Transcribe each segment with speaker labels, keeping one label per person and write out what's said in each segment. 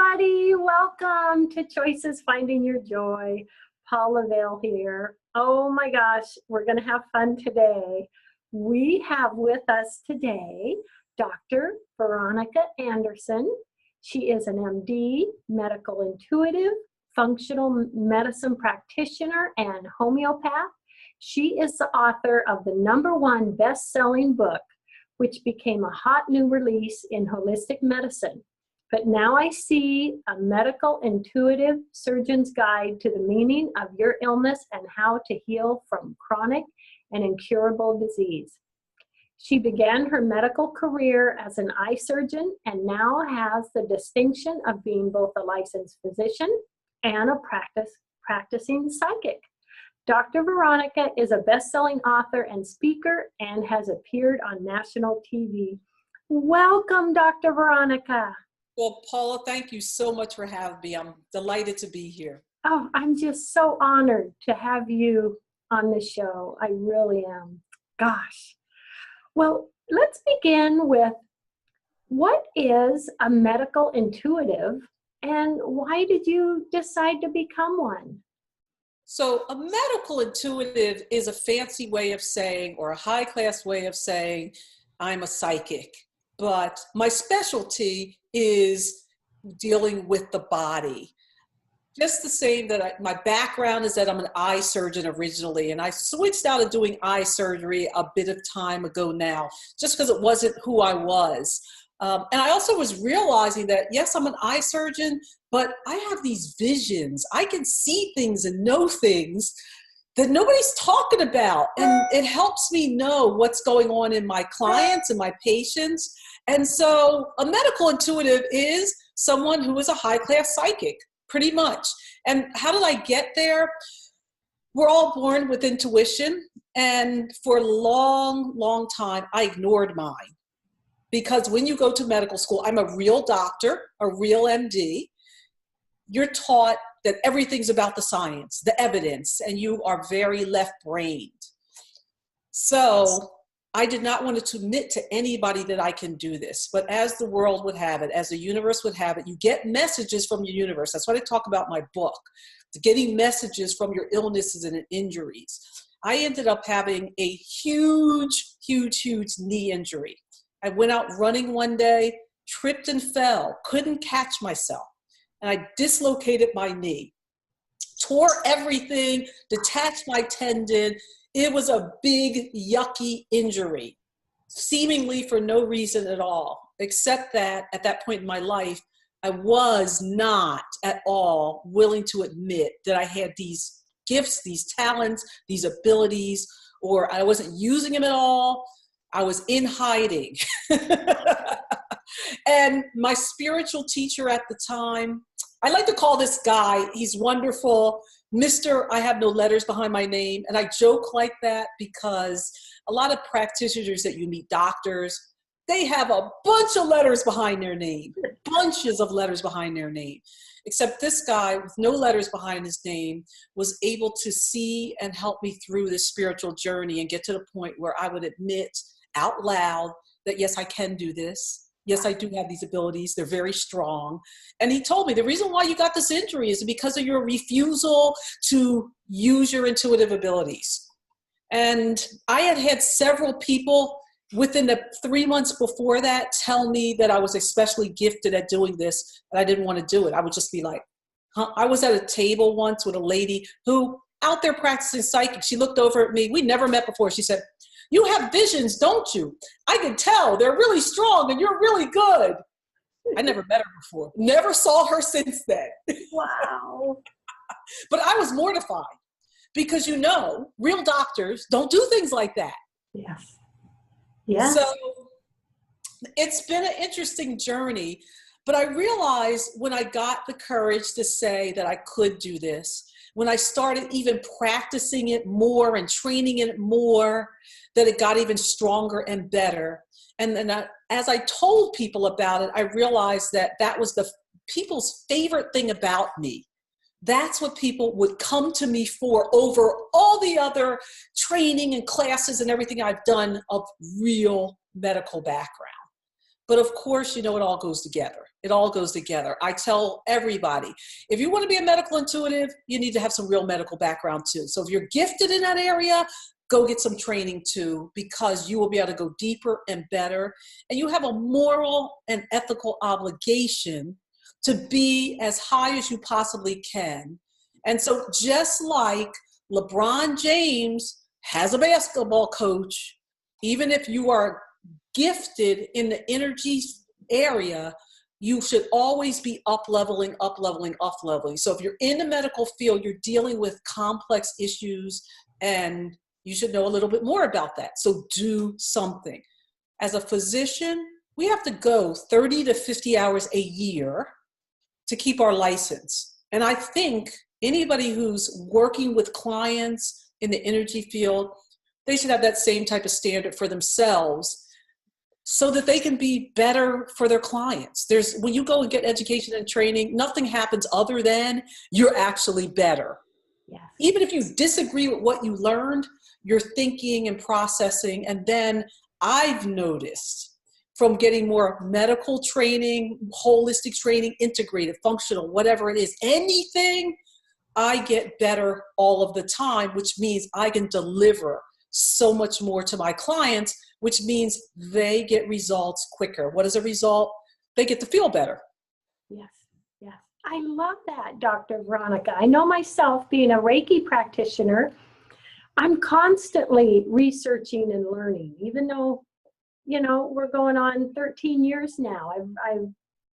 Speaker 1: everybody. Welcome to Choices Finding Your Joy. Paula Vail here. Oh my gosh, we're going to have fun today. We have with us today Dr. Veronica Anderson. She is an MD, medical intuitive, functional medicine practitioner, and homeopath. She is the author of the #1 best-selling book, which became a hot new release in holistic medicine. But now I see a medical intuitive surgeon's guide to the meaning of your illness and how to heal from chronic and incurable disease. She began her medical career as an eye surgeon and now has the distinction of being both a licensed physician and a practicing psychic. Dr. Veronica is a best-selling author and speaker and has appeared on national TV. Welcome, Dr. Veronica.
Speaker 2: Well, Paula, thank you so much for having me. I'm delighted to be here.
Speaker 1: Oh, I'm just so honored to have you on the show. I really am. Gosh. Well, let's begin with, what is a medical intuitive and why did you decide to become one?
Speaker 2: So a medical intuitive is a fancy way of saying, or a high-class way of saying, I'm a psychic. But my specialty is dealing with the body. Just the same that my background is that I'm an eye surgeon originally, and I switched out of doing eye surgery a bit of time ago now, just because it wasn't who I was. And I also was realizing that, yes, I'm an eye surgeon, but I have these visions. I can see things and know things that nobody's talking about. And it helps me know what's going on in my clients and my patients. And so a medical intuitive is someone who is a high-class psychic, pretty much. And how did I get there? We're all born with intuition. And for a long, long time, I ignored mine. Because when you go to medical school, I'm a real doctor, a real MD. You're taught that everything's about the science, the evidence, and you are very left-brained. So I did not want to admit to anybody that I can do this. But as the world would have it, as the universe would have it, you get messages from your universe. That's what I talk about in my book, getting messages from your illnesses and injuries. I ended up having a huge, huge, huge knee injury. I went out running one day, tripped and fell, couldn't catch myself. And I dislocated my knee, tore everything, detached my tendon. It was a big, yucky injury, seemingly for no reason at all, except that at that point in my life, I was not at all willing to admit that I had these gifts, these talents, these abilities, or I wasn't using them at all. I was in hiding. And my spiritual teacher at the time, I like to call this guy, he's wonderful, Mr. I have no letters behind my name. And I joke like that because a lot of practitioners that you meet, doctors, they have a bunch of letters behind their name, bunches of letters behind their name. Except this guy with no letters behind his name was able to see and help me through this spiritual journey and get to the point where I would admit out loud that, yes, I can do this. Yes, I do have these abilities. They're very strong. And he told me the reason why you got this injury is because of your refusal to use your intuitive abilities. And I had had several people within the 3 months before that tell me that I was especially gifted at doing this, and I didn't want to do it. I would just be like, huh? I was at a table once with a lady who out there practicing psychic. She looked over at me. We never met before. She said, "You have visions, don't you? I can tell. They're really strong and you're really good." I never met her before. Never saw her since then.
Speaker 1: Wow.
Speaker 2: But I was mortified because, real doctors don't do things like that.
Speaker 1: Yes. Yes.
Speaker 2: So it's been an interesting journey. But I realized when I got the courage to say that I could do this, when I started even practicing it more and training it more, that it got even stronger and better. And then as I told people about it, I realized that that was the people's favorite thing about me. That's what people would come to me for over all the other training and classes and everything I've done of real medical background. But of course, it all goes together. It all goes together. I tell everybody, if you want to be a medical intuitive, you need to have some real medical background too. So if you're gifted in that area, go get some training too, because you will be able to go deeper and better. And you have a moral and ethical obligation to be as high as you possibly can. And so just like LeBron James has a basketball coach, even if you are gifted in the energy area, you should always be up-leveling, up-leveling, up-leveling. So if you're in the medical field, you're dealing with complex issues, and you should know a little bit more about that. So do something. As a physician, we have to go 30 to 50 hours a year to keep our license. And I think anybody who's working with clients in the energy field, they should have that same type of standard for themselves so that they can be better for their clients. When you go and get education and training, nothing happens other than you're actually better.
Speaker 1: Yes.
Speaker 2: Even if you disagree with what you learned, you're thinking and processing. And then I've noticed from getting more medical training, holistic training, integrated, functional, whatever it is, anything, I get better all of the time, which means I can deliver so much more to my clients, which means they get results quicker. What is a result? They get to feel better.
Speaker 1: Yes, yes. I love that, Dr. Veronica. I know myself, being a Reiki practitioner, I'm constantly researching and learning, even though, we're going on 13 years now. I've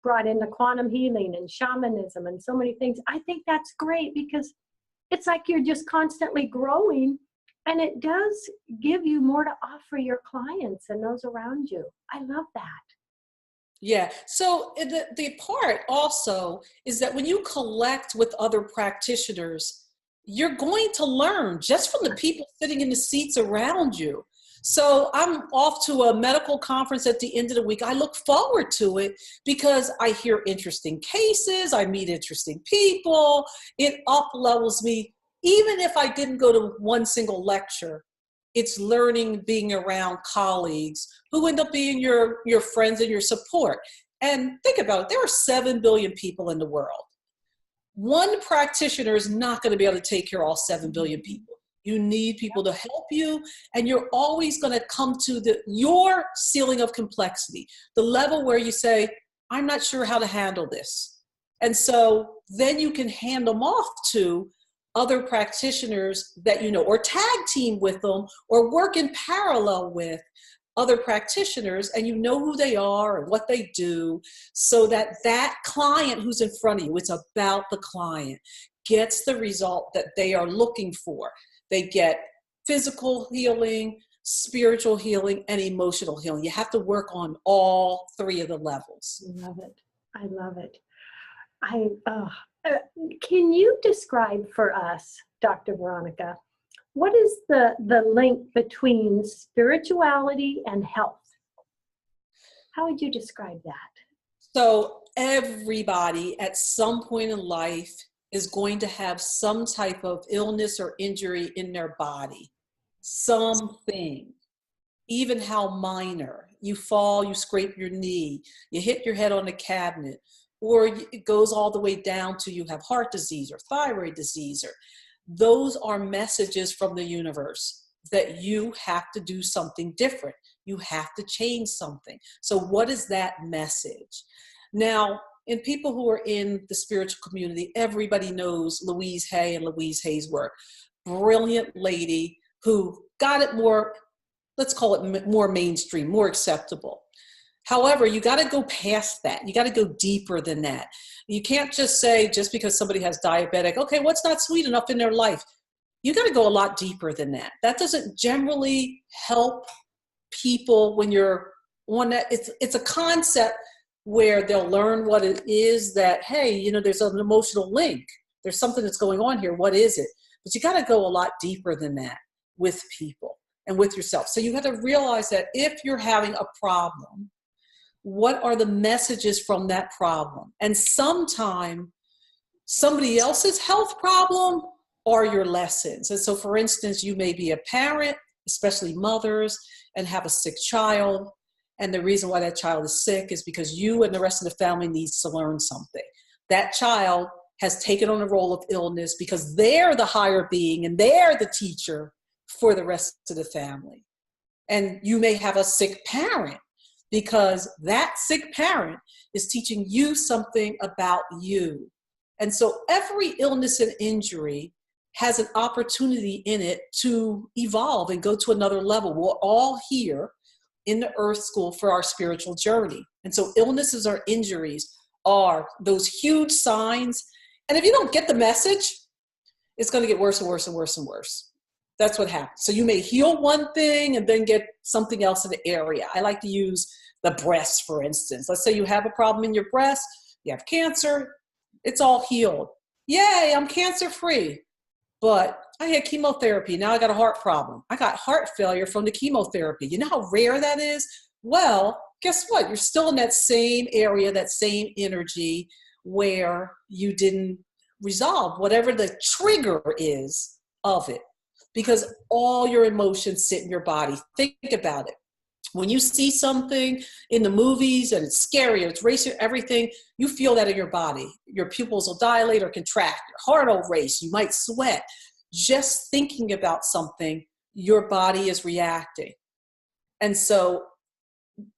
Speaker 1: brought in the quantum healing and shamanism and so many things. I think that's great because it's like you're just constantly growing, and it does give you more to offer your clients and those around you. I love that.
Speaker 2: Yeah. So the part also is that when you collect with other practitioners, you're going to learn just from the people sitting in the seats around you. So I'm off to a medical conference at the end of the week. I look forward to it because I hear interesting cases. I meet interesting people. It up-levels me. Even if I didn't go to one single lecture, it's learning, being around colleagues who end up being your friends and your support. And think about it, there are 7 billion people in the world. One practitioner is not going to be able to take care of all 7 billion people. You need people to help you, and you're always going to come to your ceiling of complexity, the level where you say, I'm not sure how to handle this. And so then you can hand them off to other practitioners that you know, or tag team with them, or work in parallel with other practitioners, and you know who they are and what they do, so that that client who's in front of you, it's about the client, gets the result that they are looking for. They get physical healing, spiritual healing, and emotional healing. You have to work on all 3 of the levels.
Speaker 1: I love it. I love it. Can you describe for us, Dr. Veronica, what is the link between spirituality and health? How would you describe that?
Speaker 2: So everybody at some point in life is going to have some type of illness or injury in their body. Something, even how minor. You fall, you scrape your knee, you hit your head on a cabinet, or it goes all the way down to you have heart disease or thyroid disease. Those are messages from the universe that you have to do something different. You have to change something. So what is that message? Now, in people who are in the spiritual community, everybody knows Louise Hay and Louise Hay's work. Brilliant lady who got it more, let's call it more mainstream, more acceptable. However, you got to go past that. You got to go deeper than that. You can't just say, just because somebody has diabetic, okay, what's not sweet enough in their life? You got to go a lot deeper than that. That doesn't generally help people when you're on that. It's a concept where they'll learn what it is that, hey, you know, there's an emotional link. There's something that's going on here. What is it? But you got to go a lot deeper than that with people and with yourself. So you have to realize that if you're having a problem, what are the messages from that problem? And sometime somebody else's health problem are your lessons. And so, for instance, you may be a parent, especially mothers, and have a sick child. And the reason why that child is sick is because you and the rest of the family needs to learn something. That child has taken on a role of illness because they're the higher being and they're the teacher for the rest of the family. And you may have a sick parent because that sick parent is teaching you something about you. And so every illness and injury has an opportunity in it to evolve and go to another level. We're all here in the earth school for our spiritual journey. And so illnesses or injuries are those huge signs. And if you don't get the message, it's going to get worse and worse and worse and worse. That's what happens. So you may heal one thing and then get something else in the area. I like to use the breast, for instance. Let's say you have a problem in your breast, you have cancer, it's all healed. Yay, I'm cancer-free. But I had chemotherapy. Now I got a heart problem. I got heart failure from the chemotherapy. You know how rare that is? Well, guess what? You're still in that same area, that same energy where you didn't resolve whatever the trigger is of it. Because all your emotions sit in your body. Think about it. When you see something in the movies and it's scary or it's racing, everything, you feel that in your body. Your pupils will dilate or contract. Your heart will race. You might sweat. Just thinking about something, your body is reacting. And so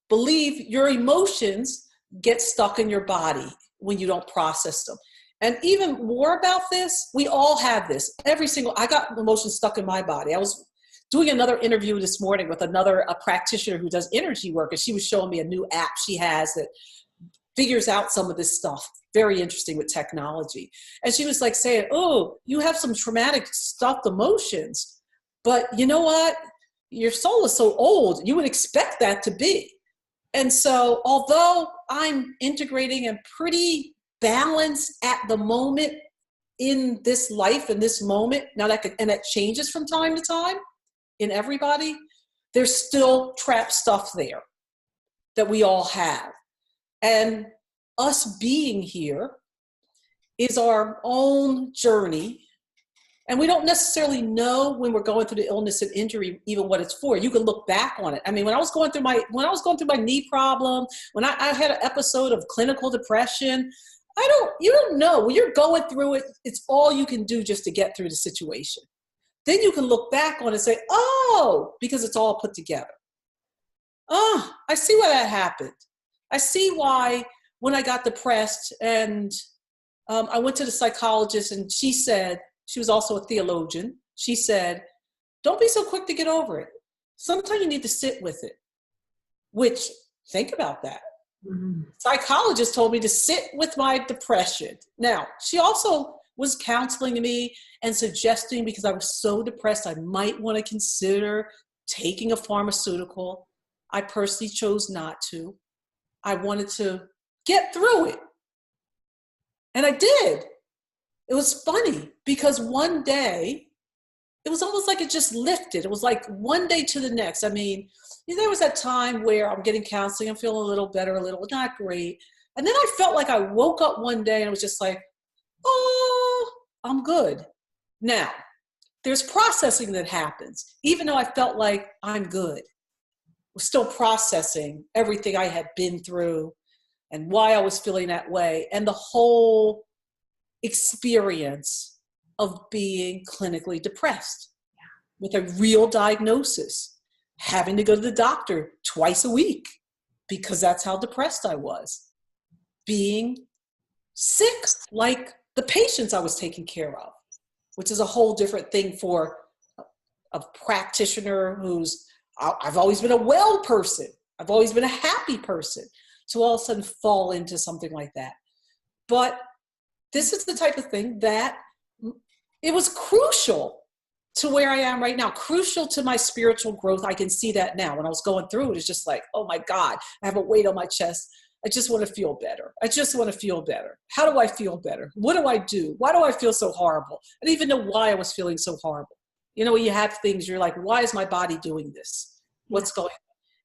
Speaker 2: believe your emotions get stuck in your body when you don't process them. And even more about this, we all have this. I got emotions stuck in my body. I was doing another interview this morning with a practitioner who does energy work, and she was showing me a new app she has that figures out some of this stuff. Very interesting with technology. And she was like saying, oh, you have some traumatic stuffed emotions, but you know what? Your soul is so old, you would expect that to be. And so although I'm integrating and pretty balanced at the moment in this life, in this moment, and that changes from time to time in everybody, there's still trapped stuff there that we all have. And us being here is our own journey. And we don't necessarily know when we're going through the illness and injury, even what it's for. You can look back on it. I mean, when I was going through my knee problem, when I had an episode of clinical depression, you don't know. When you're going through it, it's all you can do just to get through the situation. Then you can look back on it and say, oh, because it's all put together. Oh, I see why that happened. I see why when I got depressed and I went to the psychologist and she said, she was also a theologian. She said, don't be so quick to get over it. Sometimes you need to sit with it, which, think about that. Mm-hmm. Psychologist told me to sit with my depression. Now, she also was counseling me and suggesting, because I was so depressed, I might want to consider taking a pharmaceutical. I personally chose not to. I wanted to get through it. And I did. It was funny because one day, it was almost like it just lifted. It was like one day to the next. I mean, there was that time where I'm getting counseling, I'm feeling a little better, a little not great. And then I felt like I woke up one day and it was just like, oh, I'm good. Now, there's processing that happens. Even though I felt like I'm good, we're still processing everything I had been through and why I was feeling that way and the whole experience of being clinically depressed with a real diagnosis, having to go to the doctor twice a week because that's how depressed I was, being sick like the patients I was taking care of, which is a whole different thing for a practitioner I've always been a well person. I've always been a happy person. To all of a sudden fall into something like that. But this is the type of thing that it was crucial to where I am right now, crucial to my spiritual growth. I can see that now. When I was going through it, it's just like, oh my God, I have a weight on my chest. I just want to feel better. I just want to feel better. How do I feel better? What do I do? Why do I feel so horrible? I didn't even know why I was feeling so horrible. You know, when you have things, you're like, why is my body doing this? What's going on?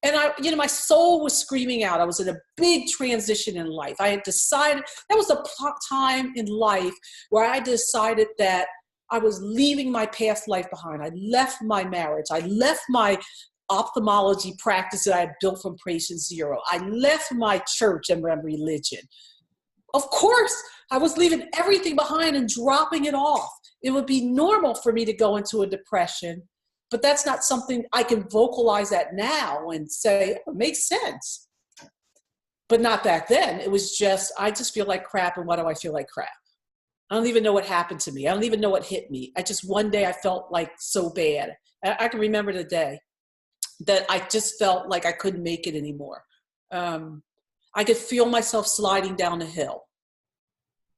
Speaker 2: And my soul was screaming out. I was in a big transition in life. I had decided, that was the time in life where I decided that I was leaving my past life behind. I left my marriage. I left my ophthalmology practice that I had built from patient zero. I left my church and my religion. Of course, I was leaving everything behind and dropping it off. It would be normal for me to go into a depression, but that's not something I can vocalize at now and say, oh, it makes sense. But not back then. It was just, I just feel like crap, and why do I feel like crap? I don't even know what happened to me. I don't even know what hit me. One day I felt like so bad. I can remember the day that I just felt like I couldn't make it anymore. I could feel myself sliding down a hill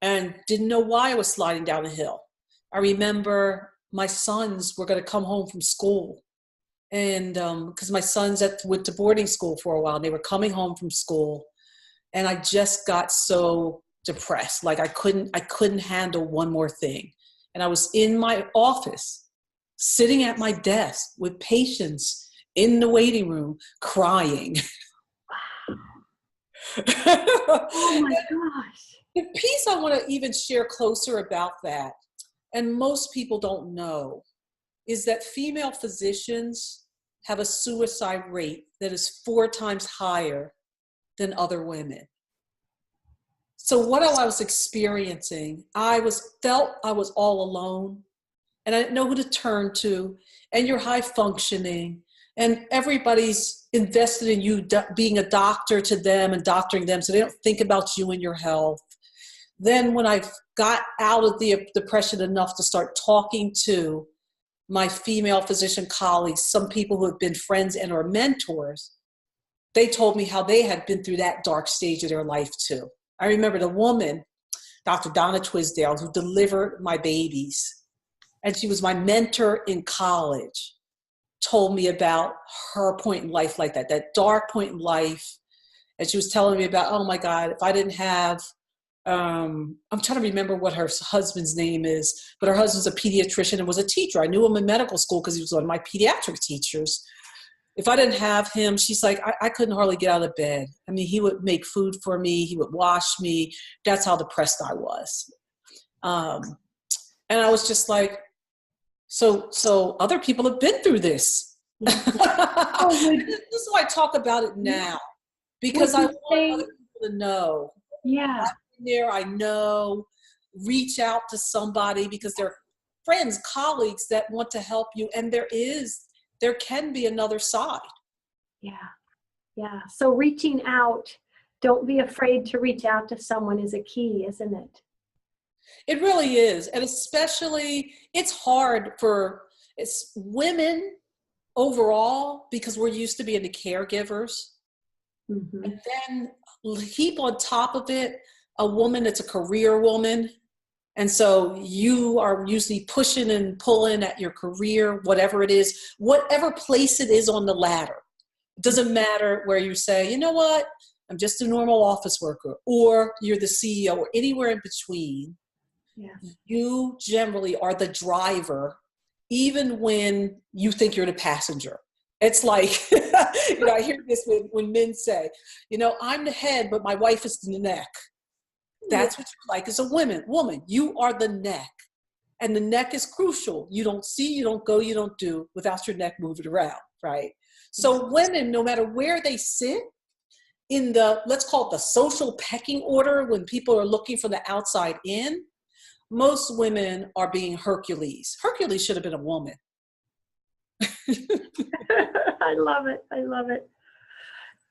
Speaker 2: and didn't know why I was sliding down a hill. I remember my sons were going to come home from school, and because my sons went to boarding school for a while, and they were coming home from school, and I just got so depressed. Like I couldn't handle one more thing. And I was in my office, sitting at my desk with patients in the waiting room, crying.
Speaker 1: Oh my gosh.
Speaker 2: The piece I want to even share closer about that, and most people don't know, is that female physicians have a suicide rate that is 4 times higher than other women. So what I was experiencing, felt I was all alone, and I didn't know who to turn to, and you're high functioning, and everybody's invested in you being a doctor to them and doctoring them, so they don't think about you and your health. Then when I got out of the depression enough to start talking to my female physician colleagues, some people who have been friends and or mentors, they told me how they had been through that dark stage of their life too. I remember the woman, Dr. Donna Twisdale, who delivered my babies, and she was my mentor in college, told me about her point in life like that dark point in life. And she was telling me about, oh my God, if I didn't have, I'm trying to remember what her husband's name is, but her husband's a pediatrician and was a teacher. I knew him in medical school because he was one of my pediatric teachers. If I didn't have him, she's like, I couldn't hardly get out of bed. I mean, he would make food for me. He would wash me. That's how depressed I was. And I was just like, so other people have been through this.
Speaker 1: Oh,
Speaker 2: this is why I talk about it now, because I want other people to know.
Speaker 1: Yeah.
Speaker 2: I've been there, I know. Reach out to somebody, because there are friends, colleagues that want to help you, and there can be another side.
Speaker 1: Yeah. So reaching out, don't be afraid to reach out to someone is a key, isn't it?
Speaker 2: It really is. And especially, it's hard for women overall, because we're used to being the caregivers.
Speaker 1: Mm-hmm.
Speaker 2: And then heap on top of it a woman that's a career woman. And so you are usually pushing and pulling at your career, whatever it is, whatever place it is on the ladder. It doesn't matter where you say, you know what, I'm just a normal office worker, or you're the CEO, or anywhere in between.
Speaker 1: Yeah.
Speaker 2: You generally are the driver, even when you think you're the passenger. It's like, I hear this when men say, I'm the head, but my wife is the neck. That's what you're like as a woman. You are the neck. And the neck is crucial. You don't see, you don't go, you don't do without your neck moving around, right? So women, no matter where they sit in let's call it the social pecking order, when people are looking from the outside in, most women are being Hercules. Hercules should have been a woman.
Speaker 1: I love it.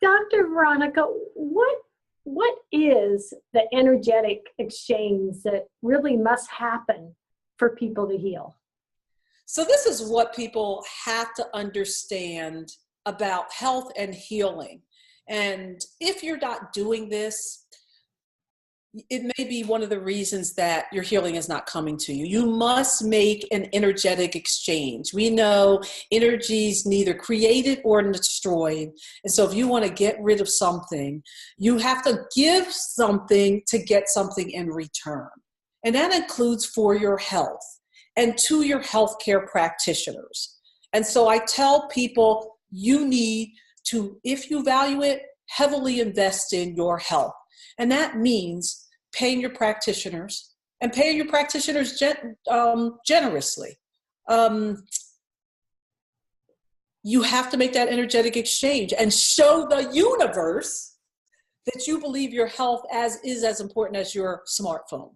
Speaker 1: Dr. Veronica, what is the energetic exchange that really must happen for people to heal?
Speaker 2: So this is what people have to understand about health and healing. And if you're not doing this, it may be one of the reasons that your healing is not coming to you. You must make an energetic exchange. We know energy is neither created or destroyed. And so if you want to get rid of something, you have to give something to get something in return. And that includes for your health and to your healthcare practitioners. And so I tell people, you need to, if you value it, heavily invest in your health. And that means paying your practitioners, and paying your practitioners generously. you have to make that energetic exchange and show the universe that you believe your health is as important as your smartphone.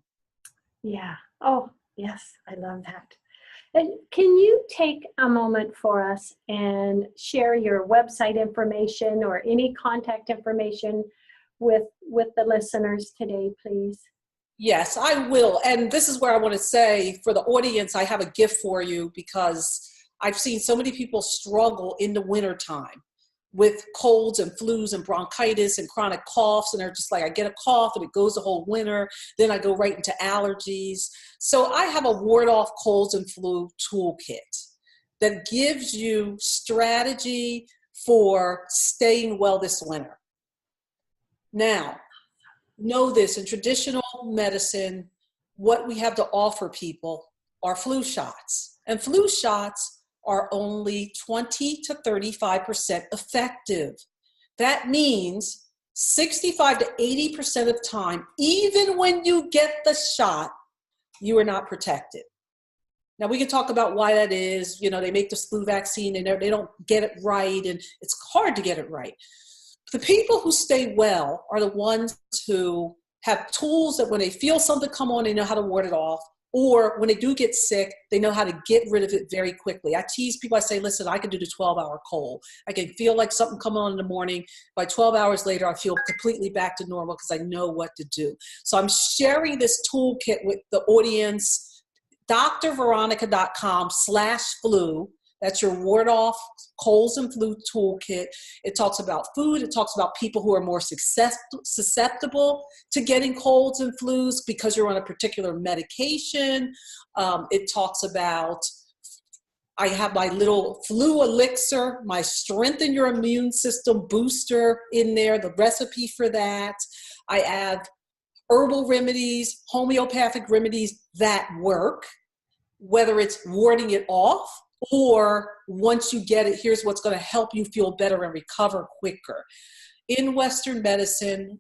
Speaker 1: Yeah. Oh, yes. I love that. And can you take a moment for us and share your website information or any contact information with the listeners today, please?
Speaker 2: Yes, I will. And this is where I want to say, for the audience, I have a gift for you, because I've seen so many people struggle in the wintertime with colds and flus and bronchitis and chronic coughs. And they're just like, I get a cough and it goes the whole winter. Then I go right into allergies. So I have a ward off colds and flu toolkit that gives you strategy for staying well this winter. Now, know this, in traditional medicine, what we have to offer people are flu shots. And flu shots are only 20 to 35% effective. That means 65 to 80% of time, even when you get the shot, you are not protected. Now, we can talk about why that is. You know, they make this flu vaccine and they don't get it right, and it's hard to get it right. The people who stay well are the ones who have tools that when they feel something come on, they know how to ward it off. Or when they do get sick, they know how to get rid of it very quickly. I tease people, I say, listen, I can do the 12-hour cold. I can feel like something coming on in the morning. By 12 hours later, I feel completely back to normal because I know what to do. So I'm sharing this toolkit with the audience, drveronica.com/flu. That's your ward off colds and flu toolkit. It talks about food. It talks about people who are more susceptible to getting colds and flus because you're on a particular medication. It talks about, I have my little flu elixir, my strengthen your immune system booster in there, the recipe for that. I add herbal remedies, homeopathic remedies that work, whether it's warding it off, or once you get it, here's what's going to help you feel better and recover quicker. In Western medicine,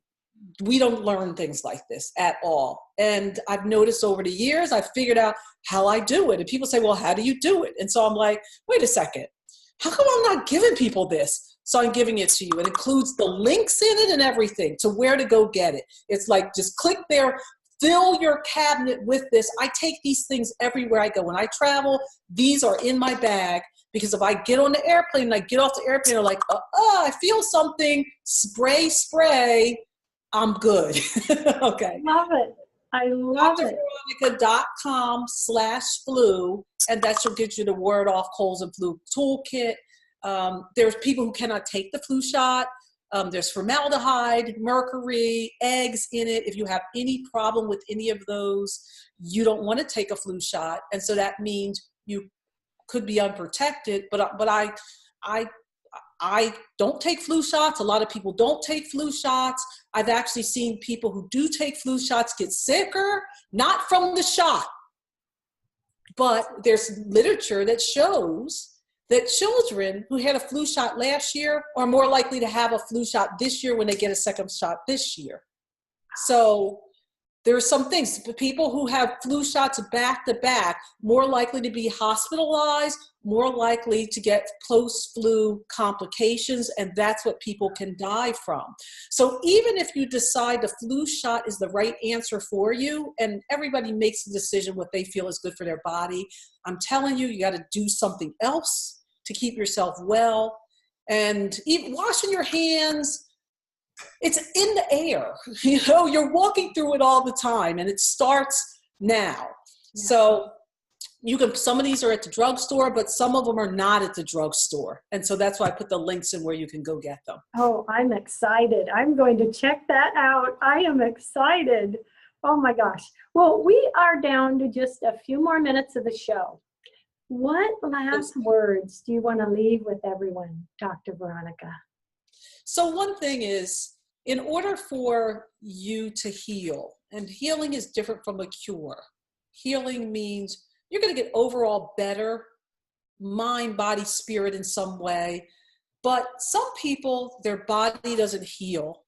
Speaker 2: we don't learn things like this at all. And I've noticed over the years, I've figured out how I do it. And people say, well, how do you do it? And so I'm like, wait a second, how come I'm not giving people this? So I'm giving it to you. It includes the links in it and everything to where to go get it. It's like, just click there. Fill your cabinet with this. I take these things everywhere I go. When I travel, these are in my bag, because if I get on the airplane and I get off the airplane, I'm like, I feel something, spray, I'm good. Okay.
Speaker 1: Love it. I love it.
Speaker 2: drveronica.com/flu, and that should get you the word off colds and flu toolkit. There's people who cannot take the flu shot. There's formaldehyde, mercury, eggs in it. If you have any problem with any of those, you don't want to take a flu shot. And so that means you could be unprotected. But I don't take flu shots. A lot of people don't take flu shots. I've actually seen people who do take flu shots get sicker, not from the shot. But there's literature that shows that children who had a flu shot last year are more likely to have a flu shot this year when they get a second shot this year. So there are some things. People who have flu shots back to back, more likely to be hospitalized, more likely to get post-flu complications, and that's what people can die from. So even if you decide the flu shot is the right answer for you, and everybody makes the decision what they feel is good for their body, I'm telling you, you got to do something else to keep yourself well. And even washing your hands, it's in the air. You know, you're walking through it all the time, and it starts now. Yeah. So you can, some of these are at the drugstore, but some of them are not at the drugstore. And so that's why I put the links in where you can go get them.
Speaker 1: Oh, I'm excited. I'm going to check that out. I am excited. Oh my gosh. Well, we are down to just a few more minutes of the show. What last words do you want to leave with everyone, Dr. Veronica?
Speaker 2: So one thing is, in order for you to heal, and healing is different from a cure. Healing means you're going to get overall better, mind, body, spirit in some way. But some people, their body doesn't heal,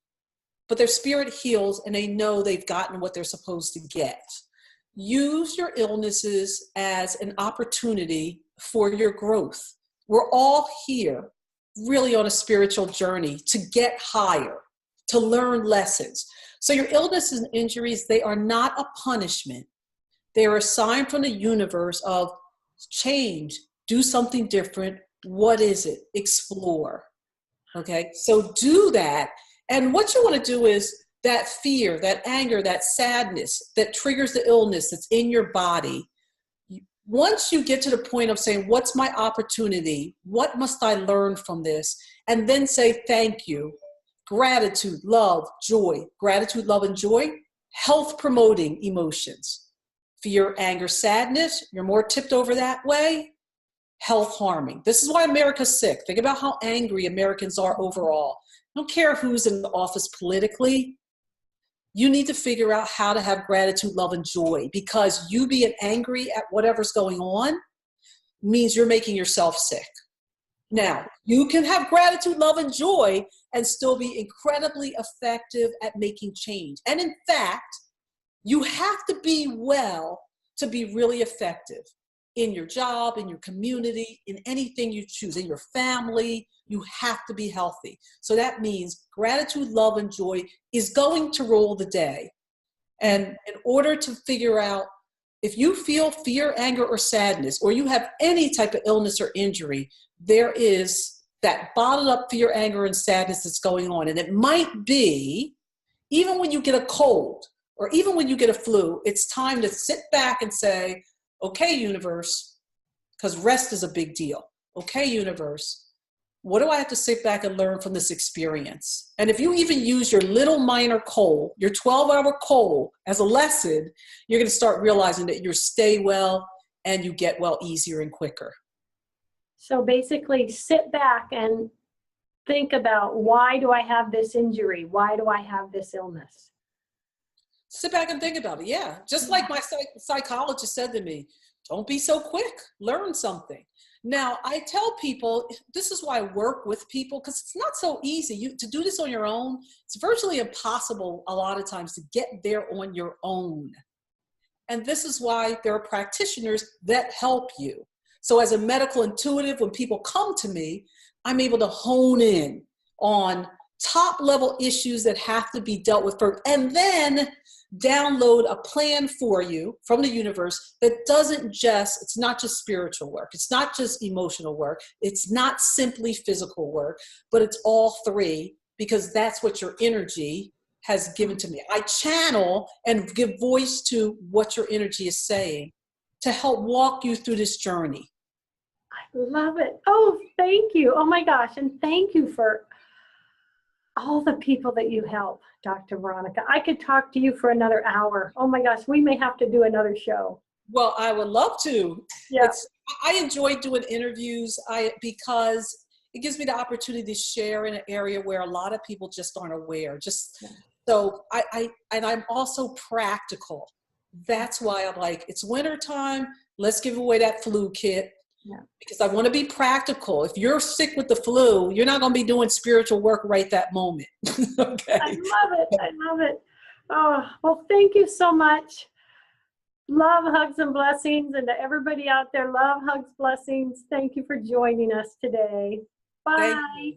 Speaker 2: but their spirit heals, and they know they've gotten what they're supposed to get. Use your illnesses as an opportunity for your growth. We're all here really on a spiritual journey to get higher, to learn lessons. So your illnesses and injuries, they are not a punishment. They are a sign from the universe of change, do something different. What is it? Explore. Okay, so do that. And what you want to do is that fear, that anger, that sadness that triggers the illness that's in your body. Once you get to the point of saying, what's my opportunity? What must I learn from this? And then say, thank you, gratitude, love, joy, gratitude, love, and joy, health promoting emotions. Fear, anger, sadness, you're more tipped over that way, health harming. This is why America's sick. Think about how angry Americans are overall. I don't care who's in the office politically. You need to figure out how to have gratitude, love, and joy, because you being angry at whatever's going on means you're making yourself sick. Now, you can have gratitude, love, and joy and still be incredibly effective at making change. And in fact, you have to be well to be really effective in your job, in your community, in anything you choose, in your family. You have to be healthy. So that means gratitude, love, and joy is going to rule the day. And in order to figure out if you feel fear, anger, or sadness, or you have any type of illness or injury, there is that bottled up fear, anger, and sadness that's going on. And it might be, even when you get a cold, or even when you get a flu, it's time to sit back and say, okay, universe, because rest is a big deal. Okay, universe, what do I have to sit back and learn from this experience? And if you even use your little minor cold, your 12-hour cold as a lesson, you're going to start realizing that you stay well and you get well easier and quicker.
Speaker 1: So basically sit back and think about, why do I have this injury? Why do I have this illness?
Speaker 2: Sit back and think about it. Yeah. Just like my psychologist said to me, don't be so quick, learn something. Now, I tell people, this is why I work with people, because it's not so easy. To do this on your own, it's virtually impossible a lot of times to get there on your own. And this is why there are practitioners that help you. So as a medical intuitive, when people come to me, I'm able to hone in on top level issues that have to be dealt with first, and then download a plan for you from the universe that it's not just spiritual work. It's not just emotional work. It's not simply physical work, but it's all three, because that's what your energy has given to me. I channel and give voice to what your energy is saying to help walk you through this journey.
Speaker 1: I love it. Oh, thank you. Oh my gosh. And thank you for all the people that you help, Dr. Veronica. I could talk to you for another hour. Oh my gosh, we may have to do another show.
Speaker 2: Well, I would love to.
Speaker 1: Yeah.
Speaker 2: I enjoy doing interviews because it gives me the opportunity to share in an area where a lot of people just aren't aware. So I'm also practical. That's why I'm like, it's wintertime. Let's give away that flu kit. Yeah. Because I want to be practical. If you're sick with the flu, you're not going to be doing spiritual work right that moment. Okay.
Speaker 1: I love it. I love it. Oh, well, thank you so much. Love, hugs, and blessings. And to everybody out there, love, hugs, blessings. Thank you for joining us today. Bye.